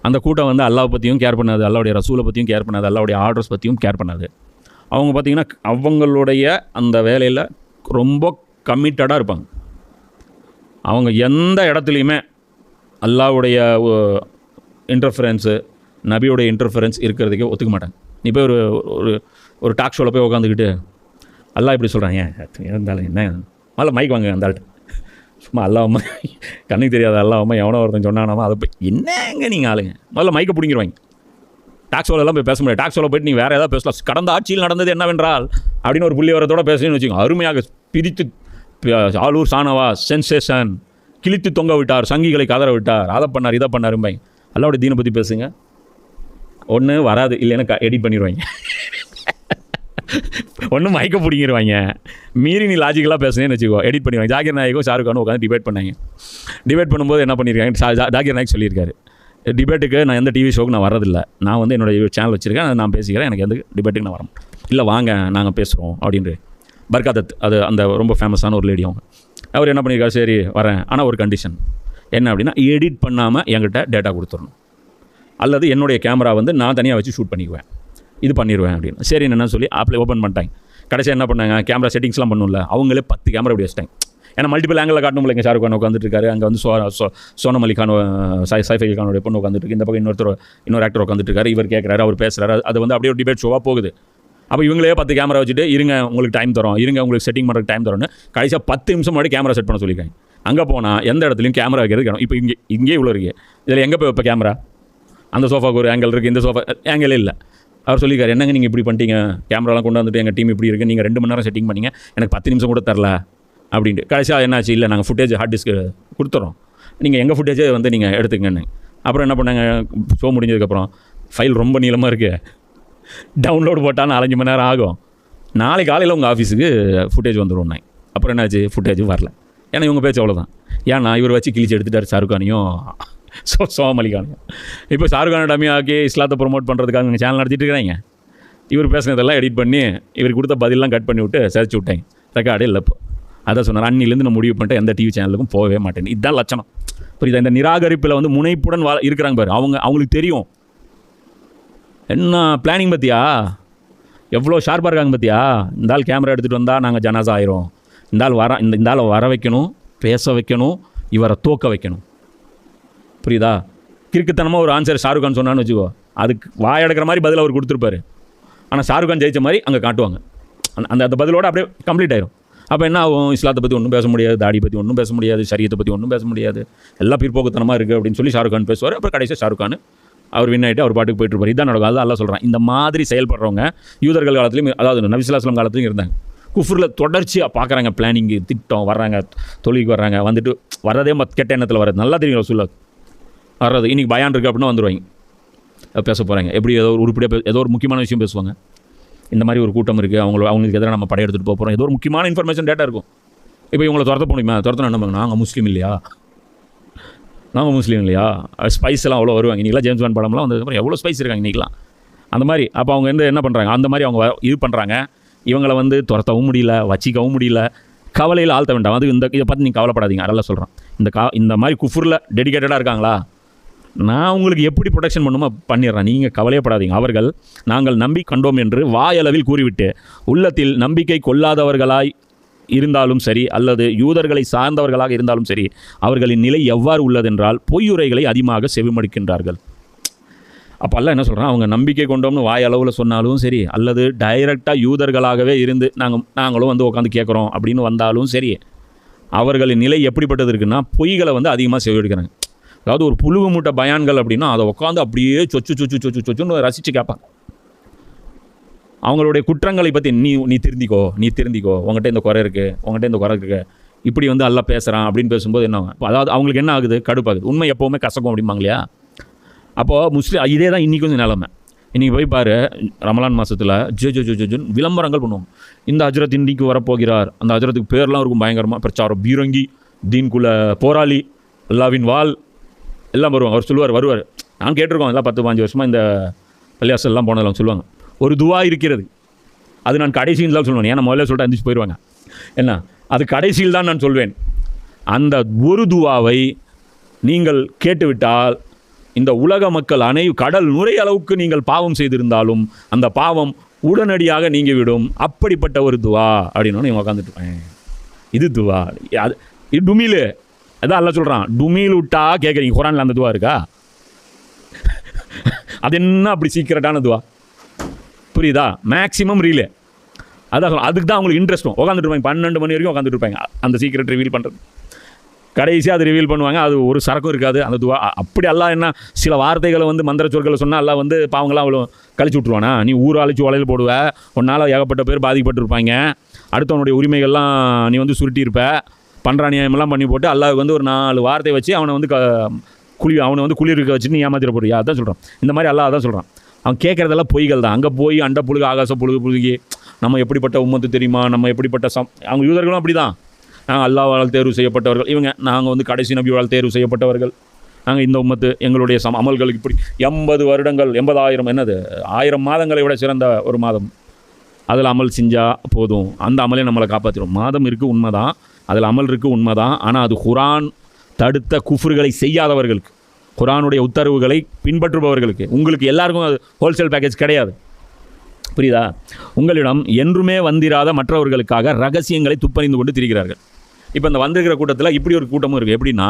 அந்த கூட்டம் வந்து அல்லாஹ் பற்றியும் கேர் பண்ணாது, அல்லாவுடைய ரசூலை பற்றியும் கேர் பண்ணாது, அல்லாவுடைய ஆர்டர்ஸ் பற்றியும் கேர் பண்ணாது. அவங்க பார்த்திங்கன்னா அவங்களுடைய அந்த வேலையில் ரொம்ப கமிட்டடாக இருப்பாங்க. அவங்க எந்த இடத்துலையுமே அல்லாவுடைய இன்டர்ஃபரன்ஸு, நபியோடைய இன்டர்ஃபரன்ஸ் இருக்கிறதுக்கே ஒத்துக்க மாட்டாங்க. நீ போய் ஒரு டாக் ஷோவில் போய் உட்காந்துக்கிட்டு அல்லாஹ் இப்படி சொல்கிறாங்க, இருந்தாலும் என்ன முதல்ல மைக் வாங்க அந்த ஆள்கிட்ட. சும்மா அல்லாம கண்ணுக்கு தெரியாத அல்லாம எவனோ ஒருத்தன் சொன்னானாமா அதை போய் என்னங்க நீங்கள் ஆளுங்க முதல்ல மைக்கை பிடிங்கிருவாங்க. டாக் ஷோலெல்லாம் போய் பேச முடியாது. டாக் ஷோவில் போய்ட்டு நீ வேறு ஏதாவது பேசலாம். கடந்த ஆட்சியில் நடந்தது என்னவென்றால் அப்படின்னு ஒரு புள்ளி வரத்தோடு பேசுன்னு வச்சுக்கோங்க. அருமையாக பிரித்து ஆளூர் சாணவா சென்சேஷன், கிழித்து தொங்க விட்டார், சங்கிகளை கதற விட்டார், அதை பண்ணார், இதை பண்ணாரும்பை. அல்லாவுடைய தீனை பற்றி பேசுங்க. ஒன்று வராது, இல்லைன்னா எடிட் பண்ணிடுவாங்க. ஒன்று மயக்க பிடிங்கிடுவாங்க. மீறி நீ லாஜிக்கலாக பேசுனேன்னு வச்சுக்கோ, எடிட் பண்ணிடுவாங்க. ஜாகிர் நாயக்கும் ஷாருக் கானும் உட்காந்து டிபேட் பண்ணாங்க. டிபேட் பண்ணும்போது என்ன பண்ணியிருக்காங்க, ஜாகிர் நாயக் சொல்லியிருக்காரு, டிபேட்டுக்கு நான் எந்த டிவி ஷோக்கு நான் வரதில்லை, நான் வந்து என்னோடய சேனல் வச்சுருக்கேன், நான் பேசிக்கிறேன், எனக்கு எந்த டிபேட்டுக்கு நான் வரேன். இல்லை வாங்க நாங்கள் பேசுகிறோம் அப்படின்ட்டு. பர்காதத், அது அந்த ரொம்ப ஃபேமஸான ஒரு லேடி. அவர் என்ன பண்ணியிருக்காரு, சரி வரேன், ஆனால் ஒரு கண்டிஷன் என்ன அப்படின்னா, எடிட் பண்ணாமல் என்கிட்ட டேட்டா கொடுத்துடணும், அல்லது என்னுடைய கேமரா வந்து நான் தனியாக வச்சு ஷூட் பண்ணிக்குவேன், இது பண்ணிடுவேன் அப்படின்னு. சரி என்ன சொல்லி ஆப்பில் ஓப்பன் பண்ணிட்டாங்க. கடைசியாக என்ன பண்ணாங்க, கேமரா செட்டிங்ஸ்லாம் பண்ணும்ல, அவங்களே 10 கேமரா இப்படி வச்சிட்டாங்க. ஏன்னா மல்டிபிள் ஆங்கிளில் காட்டணும். இங்கே ஷாருக் கான் உட்காந்துட்டு இருக்காரு, அங்கே வந்து சோனம் அலி கான், சைஃப் அலி கானோடைய பொண்ணு உட்காந்துட்டு இருக்கு, இந்த பக்கம் இன்னொரு ஆக்டர் உட்காந்துட்டு இருக்காரு, இவர் கேட்குறாரு, அவர் பேசுகிறாரு. அது வந்து அப்படியே ஒரு டிபேட் ஷோவாக போகுது. அப்போ இவங்களே 10 கேமரா வச்சுட்டு இருங்க உங்களுக்கு டைம் தரோம், இருங்க உங்களுக்கு செட்டிங் பண்ணுறதுக்கு டைம் தரோன்னு கடைசியாக 10 நிமிஷம் முன்னாடி கேமரா செட் பண்ண சொல்லியிருக்காங்க. அங்கே போனால் எந்த இடத்துலையும் கேமரா வைக்கிறது வேணும். இப்போ இங்கே இவ்வளோ இருக்குது, இதில் எங்கே போய் வைப்ப கேமரா? அந்த சோஃபாவுக்கு ஒரு ஆங்கிள் இருக்குது, இந்த சோஃபா ஆங்கிளே இல்லை. அவர் சொல்லியிருக்காரு, என்னங்க நீங்கள் இப்படி பண்ணிட்டீங்க, கேமராலாம் கொண்டு வந்துட்டு எங்கள் டீம் இப்படி இருக்குது, நீங்கள் 2 மணி நேரம் செட்டிங் பண்ணிங்க, எனக்கு 10 நிமிஷம் கூட தரல அப்படின்ட்டு. கடைசியாக என்னாச்சு, இல்லை நாங்கள் ஃபுட்டேஜ் ஹார்ட் டிஸ்க்கு கொடுத்துட்றோம், நீங்கள் எங்கள் ஃபுட்டேஜே வந்து நீங்கள் எடுத்துக்கங்கன்னு. அப்புறம் என்ன பண்ணாங்க, ஷோ முடிஞ்சதுக்கப்புறம் ஃபைல் ரொம்ப நீளமாக இருக்குது, டவுன்லோடு போட்டால் 4-5 மணி நேரம் ஆகும், நாளைக்கு காலையில் உங்கள் ஆஃபீஸுக்கு ஃபுட்டேஜ் வந்துடும். அப்புறம் என்னாச்சு, ஃபுட்டேஜ் வரல. ஏன்னா இவங்க பேச்சு அவ்வளோதான். ஏன்னா இவர் வச்சு கிழிச்சு எடுத்துட்டார் ஷாருக் கானையும் சோனம் அலி கானையும். இப்போ ஷாருக் கானை டம்மி ஆக்கி இஸ்லாத்தை ப்ரொமோட் பண்ணுறதுக்காக நீங்கள் சேனல் நடத்திட்டு இருக்கிறாங்க. இவர் பேசுனதெல்லாம் எடிட் பண்ணி இவர் கொடுத்த பதிலெலாம் கட் பண்ணி விட்டு சரிச்சு விட்டாங்க. ரெக்கார்டே இல்லை. இப்போ அதான் சொன்னார், அன்னிலேருந்து நான் முடிவு பண்ணிட்டு எந்த டிவி சேனலுக்கும் போகவே மாட்டேன். இதுதான் லட்சணம். புரியுதா? இந்த நிராகரிப்பில் வந்து முனைப்புடன் இருக்கிறாங்க பாரு, அவங்களுக்கு தெரியும் என்ன பிளானிங் பற்றியா, எவ்வளோ ஷார்ப்பாக இருக்காங்க பற்றியா. இந்த ஆள் கேமரா எடுத்துகிட்டு வந்தால் நாங்கள் ஜனாசா ஆயிரும், இந்த ஆளை வர வைக்கணும், பேச வைக்கணும், இவரை தோக்க வைக்கணும். புரியுதா? கிறுக்குத்தனமாக ஒரு ஆன்சர் ஷாருக் கான் சொன்னான்னு வச்சுக்கோ, அதுக்கு வாயடக்கிற மாதிரி பதில் அவர் கொடுத்துருப்பாரு. ஆனால் ஷாருக் கான் ஜெயித்த மாதிரி அங்கே காட்டுவாங்க. அந்த பதிலோடு அப்படியே கம்ப்ளீட் ஆயிரும். அப்போ என்ன ஆகும், இஸ்லாத்தை பற்றி ஒன்றும் பேச முடியாது, தாடி பற்றி ஒன்றும் பேச முடியாது, சரியத்தை பற்றி ஒன்றும் பேச முடியாது, எல்லாம் பிற்போக்குத்தனமாக இருக்குது அப்படின்னு சொல்லி ஷாருக் கான் பேசுவார். அப்புறம் கடைசியாக ஷாருக் கான் அவர் வின் ஆகிட்டு அவர் பாட்டுக்கு போயிட்டு இருப்பார். இதான் நடக்கும். அதான் சொல்கிறேன், இந்த மாதிரி செயல்படுறவங்க யூதர்கள் காலத்துலையும், அதாவது நபி ஸல்லல்லாஹு அலைஹி வஸல்லம் காலத்துலையும் இருந்தாங்க. குஃப்ரில் தொடர்ச்சியாக பார்க்குறாங்க, பிளானிங்கு, திட்டம், வர்றாங்க, தொழிலுக்கு வர்றாங்க, வந்துட்டு வர்றதே கெட்ட எண்ணத்தில் வர்றது நல்லா தெரியும் ரசூலுல்லாஹ் வர்றது. இன்றைக்கி பயான் இருக்குது அப்படின்னா வந்துடுவாங்க, பேச போகிறாங்க. எப்படி ஏதோ ஒரு உருப்படியாக ஏதோ ஒரு முக்கியமான விஷயம் பேசுவாங்க. இந்த மாதிரி ஒரு கூட்டம் இருக்குது, அவங்களுக்கு எதிராக நம்ம படையெடுத்துட்டு போக போகிறோம், ஏதோ ஒரு முக்கியமான இன்ஃபர்மேஷன் டேட்டா இருக்கும். இப்போ இவங்களை துரத்த போகணுமா, துரத்தணும் என்ன நாங்கள் முஸ்லீம் இல்லையா, நாங்கள் முஸ்லீம் இல்லையா, ஸ்பைஸ் எல்லாம் அவ்வளோ வருவாங்க. இன்றைக்கெலாம் ஜேம்ஸ் பாண்ட் படம்லாம் வந்ததுக்கப்புறம் எவ்வளோ ஸ்பைஸ் இருக்காங்க இன்றைக்கெலாம். அந்த மாதிரி அப்போ அவங்க வந்து என்ன பண்ணுறாங்க, அந்த மாதிரி அவங்க இது பண்ணுறாங்க. இவங்களை வந்து துரத்தவும் முடியல, வச்சிக்கவும் முடியல. கவலையில் ஆழ்த்த வேண்டாம். அது இதை பார்த்து நீங்கள் கவலைப்படாதீங்க. அதெல்லாம் சொல்கிறேன். இந்த மாதிரி குஃபுரில் டெடிகேட்டடாக இருக்காங்களா, நான் உங்களுக்கு எப்படி ப்ரொடெக்ஷன் பண்ணுமோ பண்ணிடுறேன், நீங்கள் கவலையப்படாதீங்க. அவர்கள் நாங்கள் நம்பி கண்டோம் என்று வாயளவில் கூறிவிட்டு உள்ளத்தில் நம்பிக்கை கொள்ளாதவர்களாய் இருந்தாலும் சரி, அல்லது யூதர்களை சார்ந்தவர்களாக இருந்தாலும் சரி, அவர்களின் நிலை எவ்வாறு உள்ளதென்றால் பொய்யுரைகளை அதிகமாக செவிமடுக்கின்றார்கள். அப்போ எல்லாம் என்ன சொல்கிறான், அவங்க நம்பிக்கை கொண்டோம்னு வாயளவில் சொன்னாலும் சரி, அல்லது டைரெக்டாக யூதர்களாகவே இருந்து நாங்களும் வந்து உட்காந்து கேட்குறோம் அப்படின்னு வந்தாலும் சரி, அவர்களின் நிலை எப்படிப்பட்டது இருக்குன்னா பொய்களை வந்து அதிகமாக செவிடுக்கிறாங்க. அதாவது ஒரு புழுகு மூட்டை பயான்கள் அப்படின்னா அதை உட்காந்து அப்படியே சொச்சுன்னு ரசித்து கேட்பாங்க. அவங்களுடைய குற்றங்களை பற்றி நீ திருந்திக்கோ, உங்கள்கிட்ட இந்த குறை இருக்குது, இப்படி வந்து எல்லாம் பேசுகிறான் அப்படின்னு பேசும்போது என்ன ஆகும், அதாவது அவங்களுக்கு என்ன ஆகுது, கடுப்பாகுது. உண்மை எப்போவுமே கசக்கும் அப்படிம்பாங்க இல்லையா. அப்போது முஸ்லீம் இதே தான் இன்றைக்கி வந்து நிலைமை. இன்றைக்கி போய் பாரு, ரமலான் மாதத்தில் ஜோன்னு விளம்பரங்கள் பண்ணுவோம். இந்த ஹஜ்ரத் இன்றைக்கு வரப்போகிறார், அந்த ஹஜ்ரத்துக்கு பேர்லாம் இருக்கும் பயங்கரமாக, பிரச்சாரம் பீரங்கி, தீன்குல போராளி, அல்லாவின் வால் எல்லாம் வருவாங்க. அவர் வருவார். நான் கேட்டிருக்கோம், எல்லாம் 10-15 வருஷமாக இந்த பள்ளியாசல்லாம் போனதெல்லாம் சொல்லுவாங்க, ஒரு துவா இருக்கிறது, அது நான் கடைசியில் தான் சொல்லுவேன். ஏன்னா முதல்ல சொல்லிட்டு அந்திச்சு போயிடுவாங்க. என்ன, அது கடைசியில் தான் நான் சொல்வேன். அந்த ஒரு துவாவை நீங்கள் கேட்டுவிட்டால் இந்த உலக மக்கள் கடல் நுரை அளவுக்கு நீங்கள் பாவம் செய்திருந்தாலும் அந்த பாவம் உடனடியாக நீங்கிவிடும். அப்படிப்பட்ட ஒரு துவா அப்படின்னு நீங்க உட்காந்துட்டு, இது துவா, இது டுமீலு, அதான் அல்ல சொல்கிறான். டுமீல் விட்டா கேட்குறீங்க, குரானில் அந்த துவா இருக்கா? அது என்ன அப்படி சீக்கிரட்டான துவா, புரியுதா? மேக்ஸிமம் ரீலே அதான். அதுக்கு தான் அவங்களுக்கு இன்ட்ரெஸ்ட்டும். உட்காந்துட்டு இருப்பாங்க 12 மணி வரைக்கும் உட்காந்துட்டு இருப்பாங்க அந்த சீக்கிரட் ரிவீல் பண்ணுறது. கடைசியாக அது ரிவீல் பண்ணுவாங்க. அது ஒரு சரக்கும் இருக்காது அந்த துவா. அப்படி எல்லாம் என்ன சில வார்த்தைகளை வந்து மந்திர சொற்களை சொன்னால் எல்லாம் வந்து பாவங்களாம் அவ்வளோ கழிச்சு விட்ருவானா? நீ ஊர் அழிச்சு வலையில் போடுவ, ஒன்றால் ஏகப்பட்ட பேர் பாதிக்கப்பட்டிருப்பாங்க, அடுத்தவனுடைய உரிமைகள்லாம் நீ வந்து சுருட்டியிருப்ப, பண்றானியமெல்லாம் பண்ணி போட்டு அல்லாஹ்வுக்கு வந்து ஒரு 4 வார்த்தை வச்சு அவனை வந்து குளிர்க்க வச்சு நீ ஏமாத்திர போறியா? அதான் சொல்கிறான். இந்த மாதிரி அல்லாஹ் தான் சொல்கிறான். அவன் கேட்குறதெல்லாம் பொய்கள் தான். அங்கே போய் அண்ட புழுகு ஆகாச புழுகி நம்ம எப்படிப்பட்ட உம்மத்து தெரியுமா, நம்ம எப்படிப்பட்ட அவங்க யூதர்களும் அப்படி தான். நாங்கள் அல்லாஹ்வால் தேர்வு செய்யப்பட்டவர்கள், நாங்கள் வந்து கடைசி நபியால் தேர்வு செய்யப்பட்டவர்கள், நாங்கள் இந்த உம்மத்து எங்களுடைய அமல்களுக்கு இப்படி 80 வருடங்கள் 80,000 என்னது 1000 மாதங்களை விட சிறந்த ஒரு மாதம், அதில் அமல் செஞ்சால் போதும், அந்த அமலே நம்மளை காப்பாற்றிடும். மாதம் இருக்குது உண்மைதான், அதில் அமல் இருக்குது உண்மைதான். ஆனால் அது குரான் தடுத்த குஃப்ர்களை செய்யாதவர்களுக்கு, குரானுடைய உத்தரவுகளை பின்பற்றுபவர்களுக்கு, உங்களுக்கு எல்லாருக்கும் அது ஹோல்சேல் பேக்கேஜ் கிடையாது, புரியுதா? உங்களிடம் என்றுமே வந்திராத மற்றவர்களுக்காக ரகசியங்களை துப்பறிந்து கொண்டு திரிகிறார்கள். இப்போ இந்த வந்திருக்கிற கூட்டத்தில் இப்படி ஒரு கூட்டமும் இருக்குது. எப்படின்னா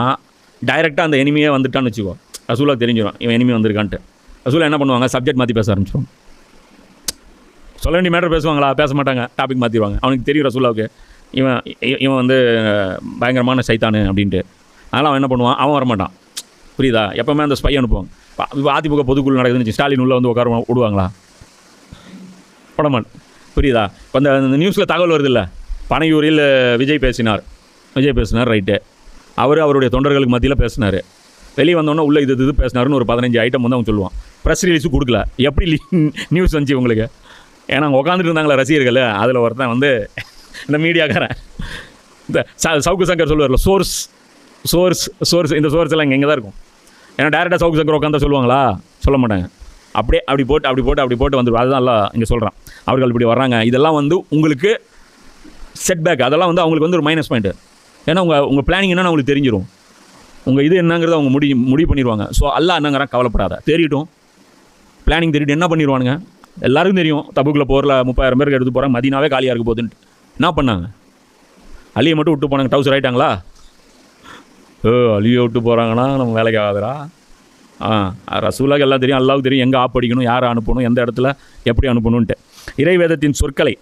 டைரெக்டாக அந்த எனிமையே வந்துட்டான்னு வச்சுக்கோ, ரசூலாக தெரிஞ்சிடும் இவன் எனிமி வந்திருக்கான்ட்டு. ரசூலா என்ன பண்ணுவாங்க, சப்ஜெக்ட் மாற்றி பேச ஆரம்பிச்சிடுவாங்க. சொல்ல வேண்டிய மேட்டர் பேசுவாங்களா? பேச மாட்டாங்க, டாபிக் மாற்றிடுவாங்க. அவனுக்கு தெரியும் ரசூலாவுக்கு இவன் வந்து பயங்கரமான சைத்தானு அப்படின்ட்டு. அதனால் அவன் என்ன பண்ணுவான், அவன் வரமாட்டான், புரியுதா? எப்போவுமே அந்த ஸ்பை அனுப்புவாங்க. இப்போ அதிமுக பொதுக்குழு நடக்குதுன்னு ஸ்டாலின் உள்ளே வந்து உட்கார விடுவாங்களா? படமான், புரியுதா? இப்போ அந்த நியூஸில் தகவல் வருது இல்லை, பனையூரில் விஜய் பேசினார், ரைட்டு. அவருடைய தொண்டர்களுக்கு மத்தியில் பேசினார். வெளியே வந்தோன்னே உள்ளே இது பேசினாருன்னு ஒரு 15 ஐட்டம் வந்து அவன் சொல்லுவான். ப்ரெஸ் ரிலீஸும் கொடுக்கல. எப்படி நியூஸ் வந்துச்சு உங்களுக்கு? ஏன்னா அவங்க உட்காந்துட்டு இருந்தாங்களா ரசிகர்கள், அதில் ஒருத்தன் வந்து இந்த மீடியாக்காரன், இந்த சவுக்கு சங்கர் சொல்லுவார்ல, சோர்ஸ் இந்த சோர்ஸ் எல்லாம் இங்கே தான் இருக்கும். ஏன்னா டேரெக்டாக சவுக்கு சங்கர் உட்காந்தா சொல்லுவாங்களா? சொல்ல மாட்டாங்க. அப்படி போட்டு வந்துடும். அதுதான் எல்லாம் இங்கே சொல்கிறான். அவர்கள் இப்படி வர்றாங்க, இதெல்லாம் வந்து உங்களுக்கு செட்பேக், அதெல்லாம் வந்து அவங்களுக்கு வந்து ஒரு மைனஸ் பாயிண்ட்டு. ஏன்னா உங்கள் பிளானிங் என்னன்னு அவங்களுக்கு தெரிஞ்சிடும், உங்கள் இது என்னங்கிறத அவங்க முடிவு பண்ணிடுவாங்க. ஸோ அல்லாஹ் என்னங்கிறான், கவலைப்படாத, தெரியட்டும். பிளானிங் தெரியிட்டு என்ன பண்ணிடுவானுங்க, எல்லாருக்கும் தெரியும். தபுக்கில் போரில் 30,000 பேருக்கு எடுத்து போகிறாங்க, மதீனாவே காலியாக இருக்க போகுதுன்ட்டு. என்ன பண்ணாங்க? அலியை மட்டும் விட்டு போனாங்க. டவுசர் ஆகிட்டாங்களா? அலியை விட்டு போகிறாங்கன்னா நம்ம வேலைக்கு ஆகாதரா? ரசூலாக்கு எல்லாம் தெரியும், அல்லாவுக்கு தெரியும் எங்கே ஆப்படிக்கணும், யாரை அனுப்பணும், எந்த இடத்துல எப்படி அனுப்பணுன்ட்டு. இறைவேதத்தின் சொற்களை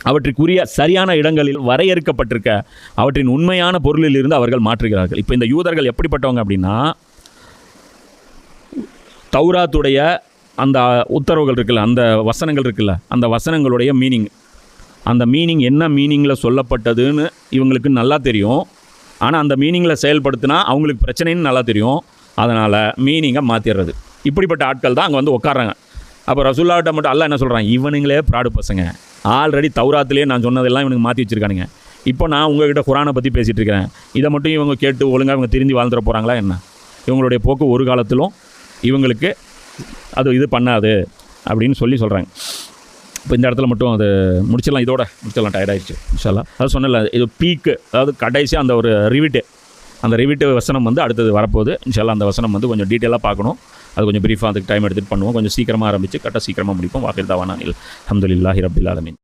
அவற்றுக்குரிய சரியான இடங்களில் வரையறுக்கப்பட்டிருக்க அவற்றின் உண்மையான பொருளில் இருந்து அவர்கள் மாற்றுகிறார்கள். இப்போ இந்த யூதர்கள் எப்படிப்பட்டவங்க அப்படின்னா, தௌராத்துடைய அந்த உத்தரவுகள் இருக்குல்ல, அந்த வசனங்கள் இருக்குல்ல, அந்த வசனங்களுடைய மீனிங் என்ன மீனிங்கில் சொல்லப்பட்டதுன்னு இவங்களுக்கு நல்லா தெரியும். ஆனால் அந்த மீனிங்கில் செயல்படுத்தினா அவங்களுக்கு பிரச்சனைன்னு நல்லா தெரியும். அதனால் மீனிங்கை மாற்றிடுறது. இப்படிப்பட்ட ஆட்கள் தான் அங்கே வந்து உட்காராங்க. அப்போ ரசூலுல்லாஹ்ட்ட மட்டும் அல்லாஹ் என்ன சொல்கிறான், இவனுங்களே ப்ராடு பசங்க, ஆல்ரெடி தௌராத்திலே நான் சொன்னதெல்லாம் இவனுக்கு மாற்றி வச்சுருக்கானுங்க. இப்போ நான் உங்கள்கிட்ட குரானை பற்றி பேசிகிட்டு இருக்கிறேன், இதை மட்டும் இவங்க கேட்டு ஒழுங்காக இவங்க திரும்பி வாழ்ந்துட போகிறாங்களா என்ன? இவங்களுடைய போக்கு ஒரு காலத்திலும் இவங்களுக்கு அது இது பண்ணாது அப்படின்னு சொல்கிறாங்க. இப்போ இந்த இடத்துல மட்டும் அது முடிச்சிடலாம், இதோட முடிச்சிடலாம், டயர்டாயிடுச்சு இன்ஷால்லா. அது சொன்னல இது பீக்கு, அதாவது கடைசியாக அந்த ஒரு அந்த ரிவிட்டு வசனம் வந்து அடுத்தது வரப்போகுது இன்ஷால்லா. அந்த வசனம் வந்து கொஞ்சம் டீட்டெயிலாக பார்க்கணும், அது கொஞ்சம் ப்ரீஃபாக அதுக்கு டைம் எடுத்துகிட்டு பண்ணுவோம். கொஞ்சம் சீக்கிரமாக ஆரம்பித்து சீக்கிரமாக முடிப்போம். வாஹிர் தாவானா அல்ஹம்துலில்லாஹி ரப்பில் ஆலமீன்.